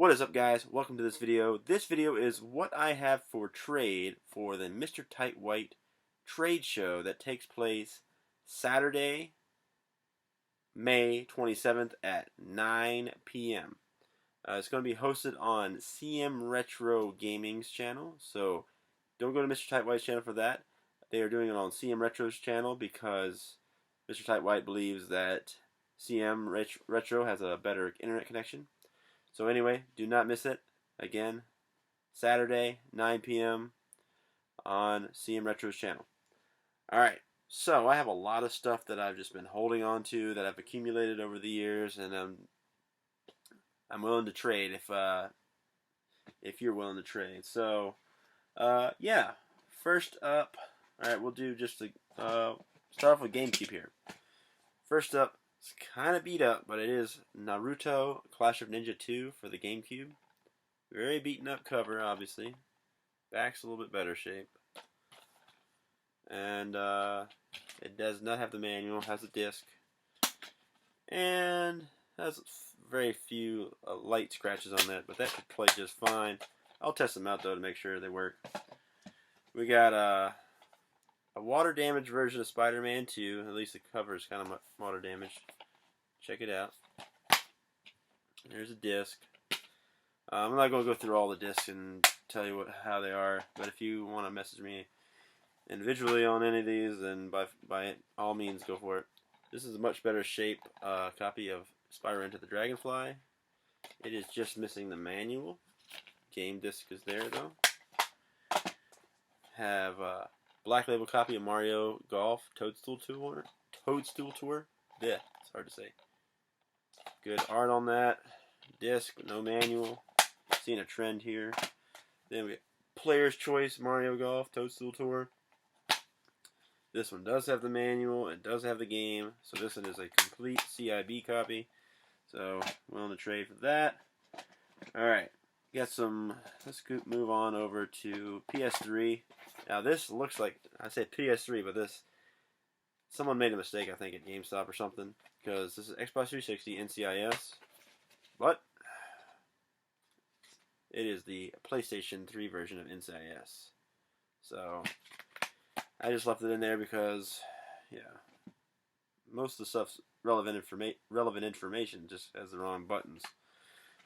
What is up, guys? Welcome to this video. This video is what I have for trade for the Mr. Tight White trade show that takes place Saturday, May 27th at 9 p.m. It's going to be hosted on CMRetro Gaming's channel, so don't go to Mr. Tight White's channel for that. They are doing it on CMRetro's channel because Mr. Tight White believes that CMRetro has a better internet connection. So anyway, do not miss it. Again, Saturday, 9 p.m. on CMRetro's channel. Alright, so I have a lot of stuff that I've just been holding on to that I've accumulated over the years, and I'm willing to trade if you're willing to trade. So, yeah. First up, alright, we'll do just a start off with GameCube here. First up, it's kind of beat up, but it is Naruto Clash of Ninja 2 for the GameCube. Very beaten up cover, obviously. Back's a little bit better shape. And it does not have the manual, has a disc. And has very few light scratches on that, but that could play just fine. I'll test them out, though, to make sure they work. We got a water damaged version of Spider-Man 2. At least the cover is kind of water damaged. Check it out. There's a disc. I'm not going to go through all the discs and tell you how they are, but if you want to message me individually on any of these, then by all means go for it. This is a much better shape copy of Spyro Into the Dragonfly. It is just missing the manual. Game disc is there, though. Have a black label copy of Mario Golf Toadstool Tour. Yeah, it's hard to say. Good art on that. Disc, but no manual. Seeing a trend here. Then we get Player's Choice Mario Golf Toadstool Tour. This one does have the manual. It does have the game. So this one is a complete CIB copy. So willing to trade for that. Alright. Got some. Let's move on over to PS3. Now this looks like, I said PS3, but someone made a mistake, I think, at GameStop or something, because this is Xbox 360 NCIS, but it is the PlayStation 3 version of NCIS. So I just left it in there because, yeah, most of the stuff's relevant information, just has the wrong buttons.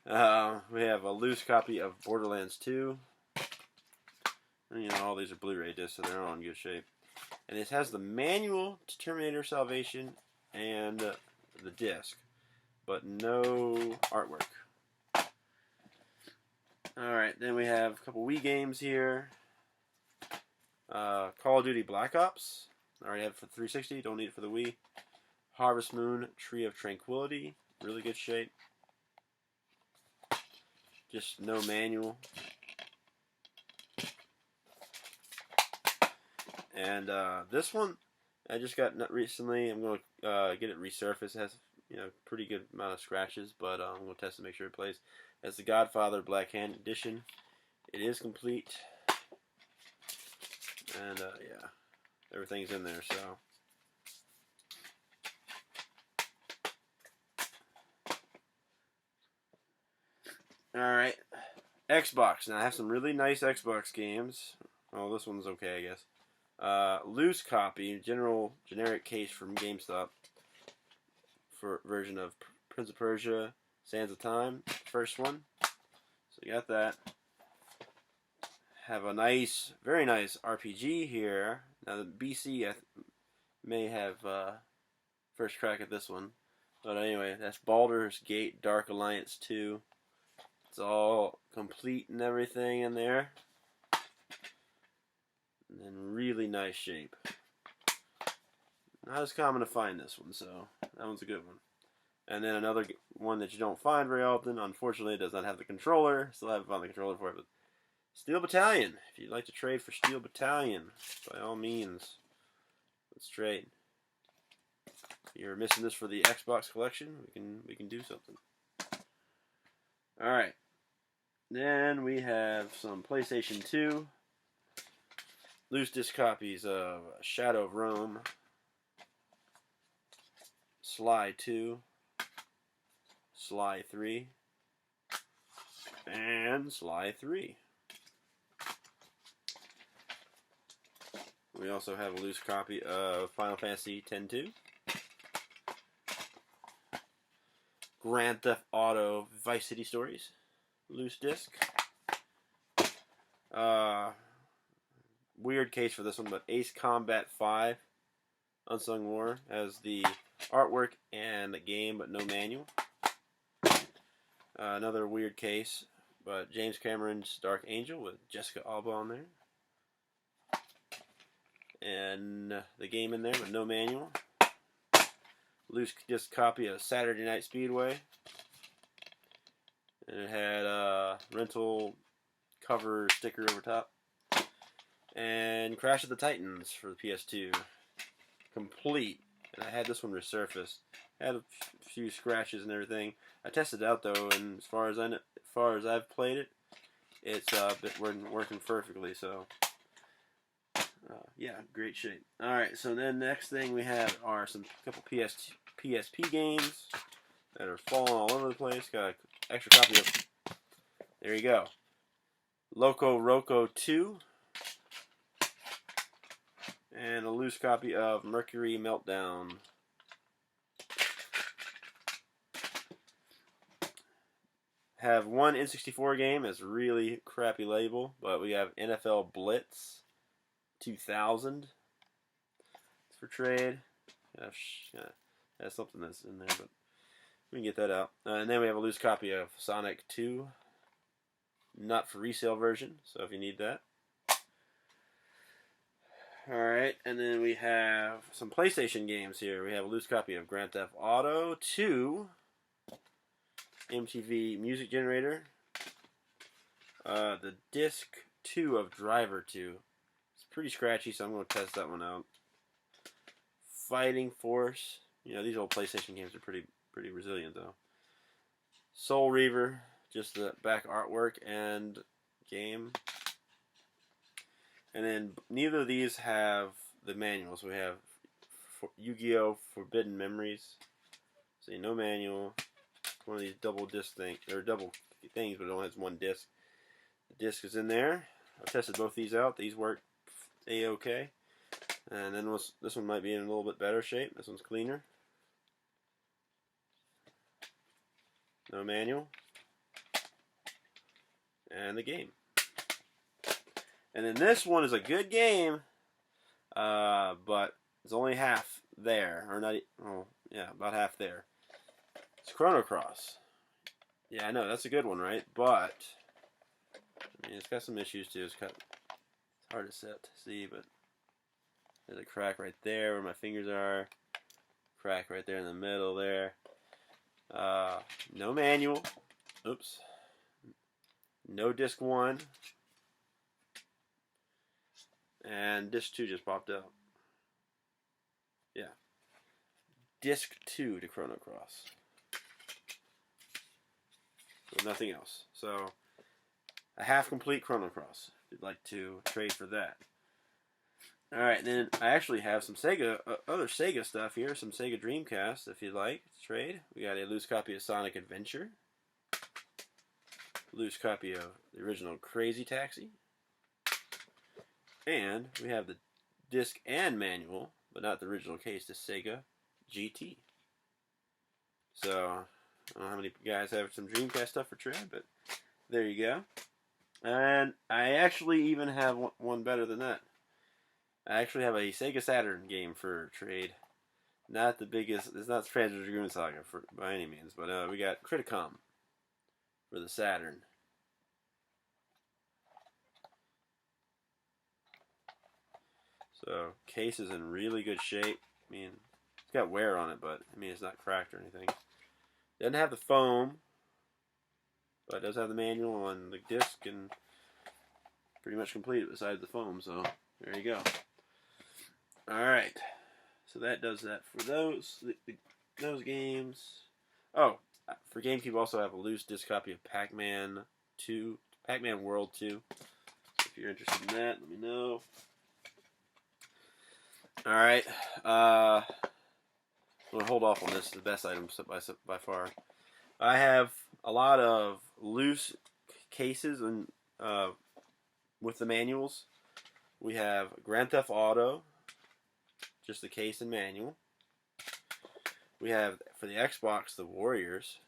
We have a loose copy of Borderlands 2. And, you know, all these are Blu-ray discs, so they're all in good shape. And it has the manual to Terminator Salvation and the disc, but no artwork. Alright, then we have a couple Wii games here. Call of Duty Black Ops. I already have it for 360, don't need it for the Wii. Harvest Moon Tree of Tranquility. Really good shape. Just no manual. And this one, I just got recently. I'm going to get it resurfaced. It has, you know, pretty good amount of scratches, but I'm going to test to make sure it plays. As the Godfather Black Hand Edition. It is complete. And, yeah, everything's in there, so. Alright. Xbox. Now, I have some really nice Xbox games. Well, this one's okay, I guess. Loose copy, generic case from GameStop for version of Prince of Persia, Sands of Time, first one. So you got that. Have a nice, very nice RPG here. Now the BC may have first crack at this one, but anyway, that's Baldur's Gate Dark Alliance 2. It's all complete and everything in there. And in really nice shape. Not as common to find this one, so that one's a good one. And then another one that you don't find very often, unfortunately, it does not have the controller. Still haven't found the controller for it, but Steel Battalion. If you'd like to trade for Steel Battalion, by all means, let's trade. If you're missing this for the Xbox collection, we can do something. All right. Then we have some PlayStation 2. Loose disc copies of Shadow of Rome, Sly 2, Sly 3, and Sly 3. We also have a loose copy of Final Fantasy X-2. Grand Theft Auto Vice City Stories. Loose disc. Weird case for this one, but Ace Combat 5 Unsung War has the artwork and the game, but no manual. Another weird case, but James Cameron's Dark Angel with Jessica Alba on there. And the game in there, but no manual. Loose disc copy of Saturday Night Speedway. And it had a rental cover sticker over top. And Crash of the Titans for the PS2. Complete. And I had this one resurfaced. Had a few scratches and everything. I tested it out though, and as far as I've played it, it's been working perfectly. So yeah, great shape. All right, so then next thing we have are couple PSP games that are falling all over the place. Got an extra copy of. There you go. Loco Roco 2. And a loose copy of Mercury Meltdown. Have one N64 game as a really crappy label, but we have NFL Blitz 2000. It's for trade. Has something that's in there, but we can get that out. And then we have a loose copy of Sonic 2. Not for resale version, so if you need that. Alright, and then we have some PlayStation games here. We have a loose copy of Grand Theft Auto 2, MTV Music Generator, the disc 2 of Driver 2. It's pretty scratchy, so I'm going to test that one out. Fighting Force. You know, these old PlayStation games are pretty resilient, though. Soul Reaver, just the back artwork and game. And then neither of these have the manuals. We have Yu-Gi-Oh! Forbidden Memories. See, no manual. One of these double disc things, or double things, but it only has one disc. The disc is in there. I've tested both these out. These work a-okay. And then this one might be in a little bit better shape. This one's cleaner. No manual. And the game. And then this one is a good game, but it's only half there, or not. Oh, yeah, about half there. It's Chrono Cross. Yeah, I know that's a good one, right? But I mean, it's got some issues too. It's hard to see, but there's a crack right there where my fingers are. Crack right there in the middle there. No manual. Oops. No disc 1. And disc 2 just popped out. Yeah. Disc 2 to Chrono Cross. So nothing else. So a half-complete Chrono Cross, if you'd like to trade for that. Alright, then I actually have some other Sega stuff here. Some Sega Dreamcast, if you'd like to trade. We got a loose copy of Sonic Adventure. Loose copy of the original Crazy Taxi. And we have the disc and manual, but not the original case, the Sega GT. So, I don't know how many guys have some Dreamcast stuff for trade, but there you go. And I actually even have one better than that. I actually have a Sega Saturn game for trade. Not the biggest, it's not Panzer Dragoon Saga by any means, but we got Criticom for the Saturn. So, case is in really good shape. I mean, it's got wear on it, but I mean, it's not cracked or anything. Doesn't have the foam, but it does have the manual on the disc and pretty much complete besides the foam. So, there you go. Alright. So, that does that for those games. Oh, for GameCube, we also have a loose disc copy of Pac-Man World 2. If you're interested in that, let me know. Alright, I'm going to hold off on this. The best item by far. I have a lot of loose cases and with the manuals. We have Grand Theft Auto, just the case and manual. We have, for the Xbox, the Warriors.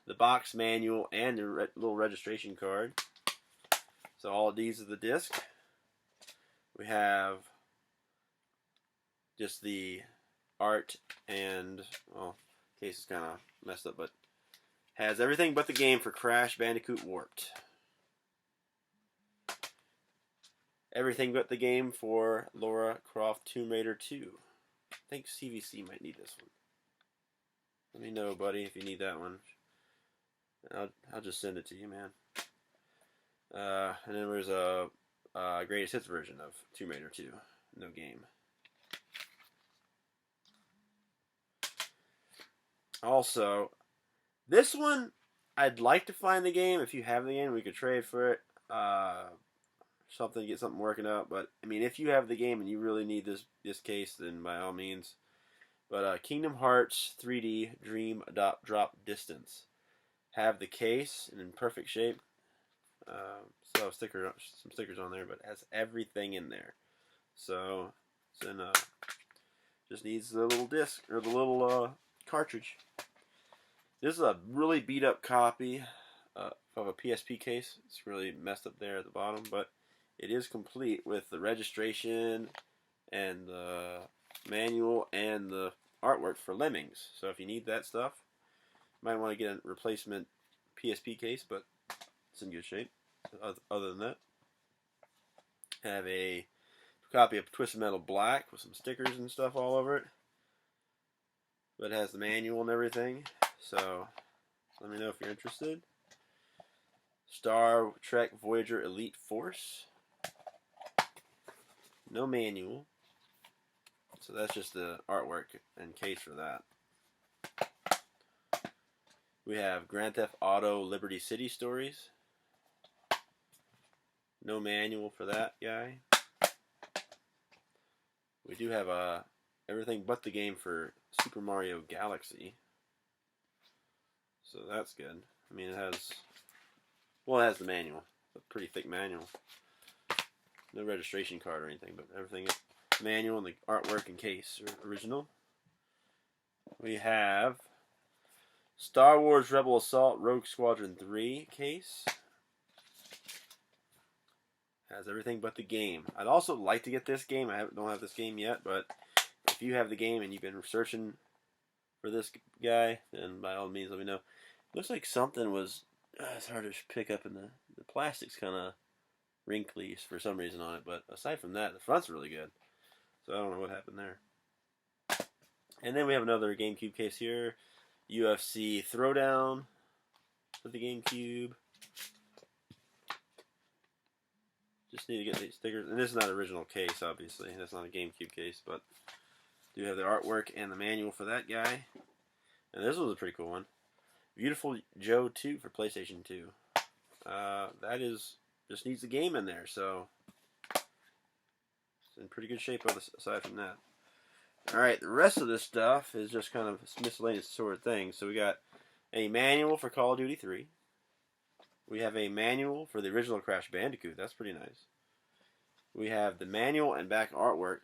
The box manual and the little registration card. So all of these are the disc. We have just the art and, well, case is kind of messed up, but has everything but the game for Crash Bandicoot Warped. Everything but the game for Lara Croft Tomb Raider 2. I think CVC might need this one. Let me know, buddy, if you need that one. I'll just send it to you, man. And then there's a greatest hits version of Tomb Raider 2. No game. Also, this one, I'd like to find the game. If you have the game, we could trade for it. Get something working out. But I mean, if you have the game and you really need this case, then by all means. But Kingdom Hearts 3D Dream Drop Distance. Have the case in perfect shape. Still have some stickers on there, but it has everything in there. So it's in just needs the little disc or the little cartridge. This is a really beat up copy of a PSP case. It's really messed up there at the bottom, but it is complete with the registration and the manual and the artwork for Lemmings. So if you need that stuff, you might want to get a replacement PSP case, but it's in good shape. Other than that, I have a copy of Twisted Metal Black with some stickers and stuff all over it. But it has the manual and everything. So let me know if you're interested. Star Trek Voyager Elite Force. No manual. So that's just the artwork and case for that. We have Grand Theft Auto Liberty City Stories. No manual for that guy. We do have everything but the game for Super Mario Galaxy. So that's good. I mean, it has the manual. It's a pretty thick manual. No registration card or anything, but everything, manual and the artwork and case are original. We have Star Wars Rebel Assault Rogue Squadron 3 case. Has everything but the game. I'd also like to get this game. I don't have this game yet, but if you have the game and you've been searching for this guy, then by all means let me know. Looks like something was, it's hard to pick up, and the plastic's kind of wrinkly for some reason on it, but aside from that, the front's really good. So I don't know what happened there. And then we have another GameCube case here. UFC Throwdown for the GameCube. Just need to get these stickers. And this is not an original case, obviously. That's not a GameCube case, but do have the artwork and the manual for that guy. And this was a pretty cool one. Beautiful Joe 2 for PlayStation 2. That is, just needs the game in there, so it's in pretty good shape aside from that. Alright, the rest of this stuff is just kind of miscellaneous sort of things. So we got a manual for Call of Duty 3. We have a manual for the original Crash Bandicoot. That's pretty nice. We have the manual and back artwork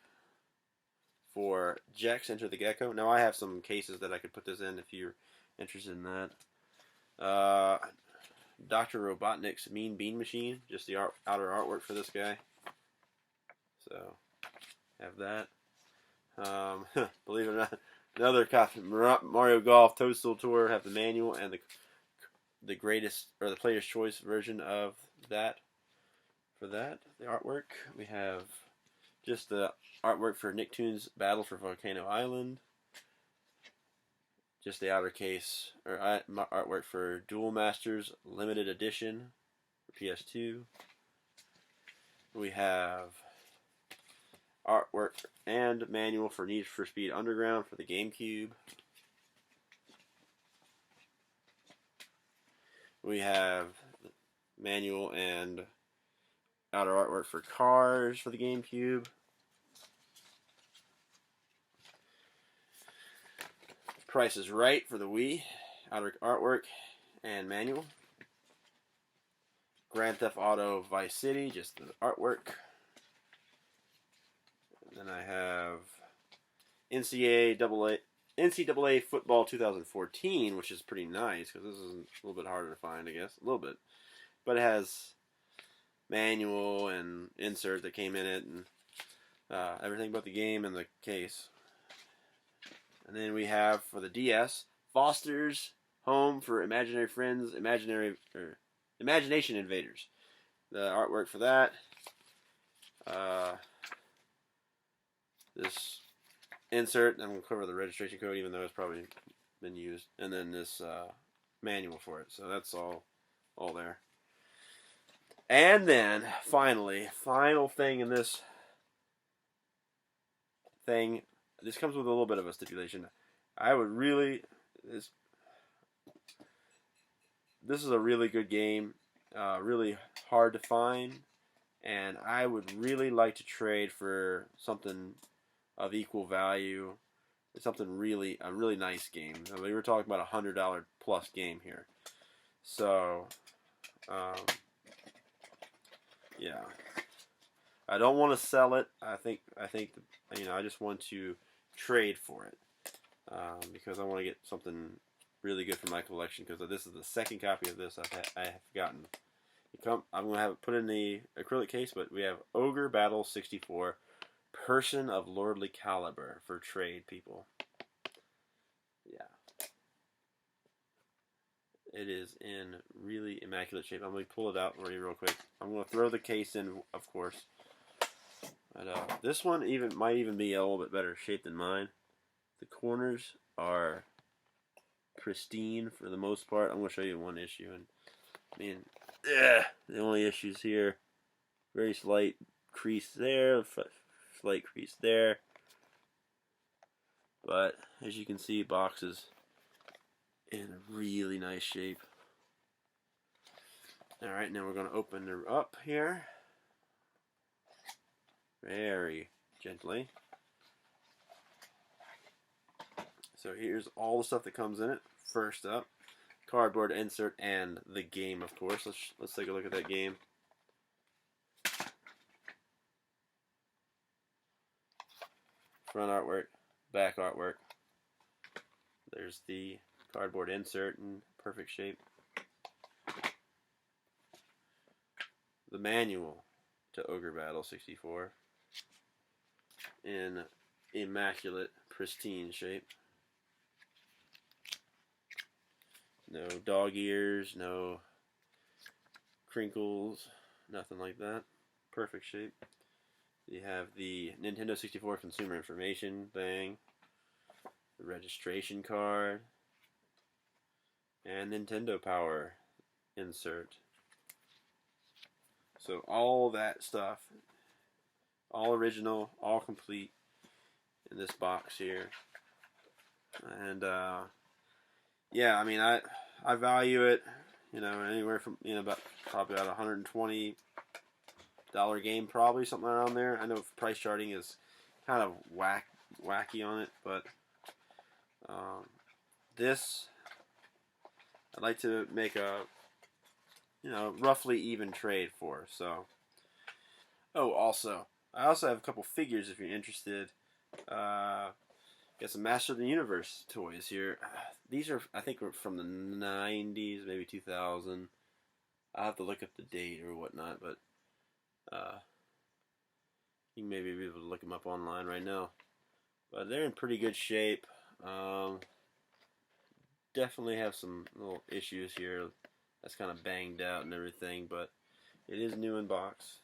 for Jex Enter the Gecko. Now I have some cases that I could put this in if you're interested in that. Dr. Robotnik's Mean Bean Machine. Just the outer artwork for this guy. So, have that. Believe it or not, another copy. Mario Golf Toadstool Tour. Have the manual and the greatest, or the player's choice version of that. For that, the artwork, we have just the artwork for Nicktoons Battle for Volcano Island. Just the outer case, or artwork for Duel Masters Limited Edition for PS2. We have artwork and manual for Need for Speed Underground for the GameCube. We have manual and outer artwork for Cars for the GameCube. Price is Right for the Wii. artwork and manual. Grand Theft Auto Vice City, just the artwork. And then I have NCAA Football 2014, which is pretty nice because this is a little bit harder to find, I guess. A little bit. But it has manual and insert that came in it and everything but the game and the case. And then we have for the DS, Foster's Home for Imaginary Friends, Imagination Invaders. The artwork for that. This insert, I'm going to cover the registration code even though it's probably been used. And then this manual for it. So that's all there. And then, finally, final thing in this thing, this comes with a little bit of a stipulation. I would really, this is a really good game, really hard to find, and I would really like to trade for something of equal value, something a really nice game. I mean, we're talking about $100 plus game here. So, yeah, I don't want to sell it. I think I just want to trade for it because I want to get something really good for my collection. Because this is the second copy of this I have gotten. I'm gonna have it put in the acrylic case, but we have Ogre Battle 64, Person of Lordly Caliber for trade, people. Yeah. It is in really immaculate shape. I'm going to pull it out for you real quick. I'm going to throw the case in, of course. But, this one might even be a little bit better shape than mine. The corners are pristine for the most part. I'm going to show you one issue. And I mean, the only issues here, very slight crease there, slight crease there. But as you can see, boxes in a really nice shape. Alright, now we're going to open her up here. Very gently. So here's all the stuff that comes in it. First up, cardboard insert and the game, of course. Let's take a look at that game. Front artwork, back artwork. There's the cardboard insert in perfect shape. The manual to Ogre Battle 64 in immaculate, pristine shape. No dog ears, no crinkles, nothing like that. Perfect shape. You have the Nintendo 64 consumer information thing, the registration card, and Nintendo Power insert. So all that stuff, all original, all complete in this box here. And yeah, I mean, I value it, anywhere from probably about $120 game, probably something around there. I know price charting is kind of wacky on it, but this I'd like to make a roughly even trade for. So, oh, I also have a couple figures if you're interested. Got some Master of the Universe toys here. These are, I think, from the 90s, maybe 2000. I'll have to look up the date or whatnot, but you can maybe be able to look them up online right now. But they're in pretty good shape. Definitely have some little issues here. That's kind of banged out and everything, but it is new in box.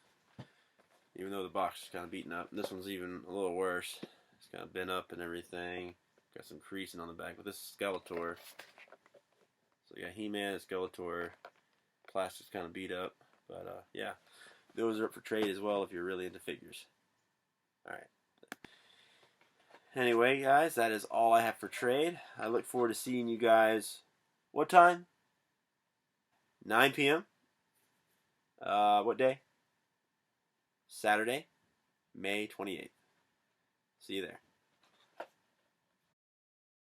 Even though the box is kind of beaten up. And this one's even a little worse. It's kind of bent up and everything. Got some creasing on the back. But this is Skeletor. So you got He-Man, Skeletor. Plastic's kind of beat up. But yeah, those are up for trade as well if you're really into figures. Alright. Anyway, guys, that is all I have for trade. I look forward to seeing you guys. What time? 9 p.m. What day? Saturday, May 28th. See you there.